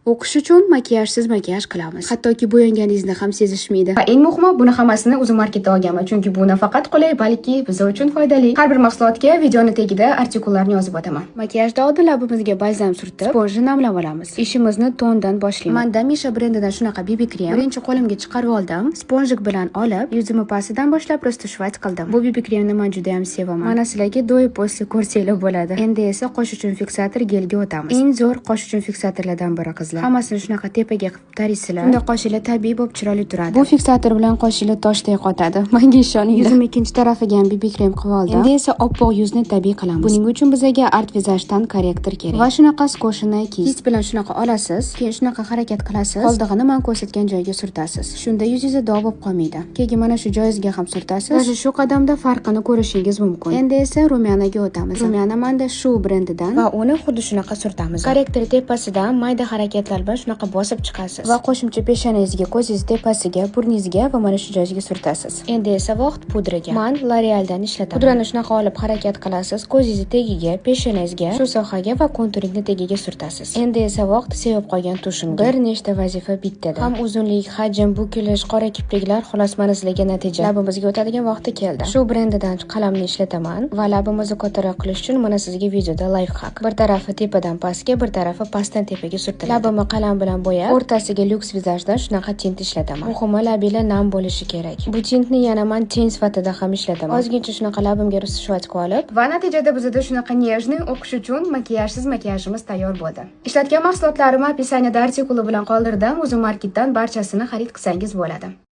O'qish uchun makiyajsiz makiyaj qilamiz. Hattoki bo'yanganingizni ham sezishmaydi. Va eng muhimi, buni hammasini o'zim marketda olganman, chunki bu nafaqat qulay, balki biz uchun foydali. Har bir mahsulotga videoni tagida artikullarni yozib o'taman. Makiyajda oldin labimizga balzam surtib, sponjni namlab olamiz. Ishimizni tondan boshlaymiz. Manda Misha brendidan shunaqa BB krem birinchi qo'limga chiqarib oldim. Sponjik bilan olib, yuzimni pastidan boshlab rostashvat qildim. Bu BB kremni men juda ham sevaman. Mana sizlarga do'y posli ko'rsanglar bo'ladi. Endi esa qosh uchun fiksator gelga o'tamiz. Eng zo'r qosh uchun fiksatorlardan biri qizlar. Hammasini shunaqa tepaga qilib tarisizlar. Shunda qoshinglar tabiiy bo'lib chiroyli turadi. Bu fiksator bilan qoshinglar toshdek qotadi. Menga ishoninglar. Yuzim ikkinchi tarafiga ham BB krem qilib oldim. Endi esa oppoq yuzni tabiiy qilamiz. Buning uchun bizga art vizajdan korrektor kerak. Va shunaqa skoshini kist bilan shunaqa olasiz, keyin shunaqa harakat qilasiz. Qoldig'ini men ko'rsatgan joyga surtasiz. Shunda yuzingizda dog' bo'lib qolmaydi. Keyin mana shu joyingizga ham surtasiz. Va shu qadamda farqini ko'rishingiz mumkin. Endi esa rumyanaga o'tamiz. Rumyana menda shu brendidan va uni xuddi shunaqa surtamiz. Korrektor tepasidan mayda harakatlar bilan shunaqa bosib chiqasiz. Va qo'shimcha peshonangizga, ko'zingiz tepasiga, burningizga va mana shu joyingizga surtasiz. Endi esa vaqt pudraga. Men L'Orealdan ishlataman. Pudrani shunaqa olib harakat qilasiz, ko'zingiz tagiga, peshonangizga, shu sohaga va konturingni tagiga surtasiz. Endi esa vaqt sevib qolgan tushimga. Bir nechta vazifa bittada. Ham uzunlik, hajm, bukilish, qora kipriklar, xolos mana sizlarga natija. Labimizga o'tadigan vaqti keldi. Shu brendidan qalamni ishlataman va labimizni kattaroq qilish uchun mana sizga videoda lifehack. Bir tarafi tepadan pastga, bir tarafi pastdan tepaga surtiladi. Labimni qalam bilan bo'yab, o'rtasiga lyuks vizajdan shunaqa tint ishlataman. Muhimi labinglar nam bo'lishi kerak. Bu tintni yana men tint sifatida ham ishlataman. Ozgincha shunaqa labimga rostashvatga olib va natijada bizda shunaqa nejniy o'qish uchun makiyajsiz makiyajimiz tayyor bo'ldi. Ishlatgan mahsulotlarimni opisaniyada artikuli bilan qoldirdim. O'zim marketdan barchasini xarid qilsangiz bo'ladi.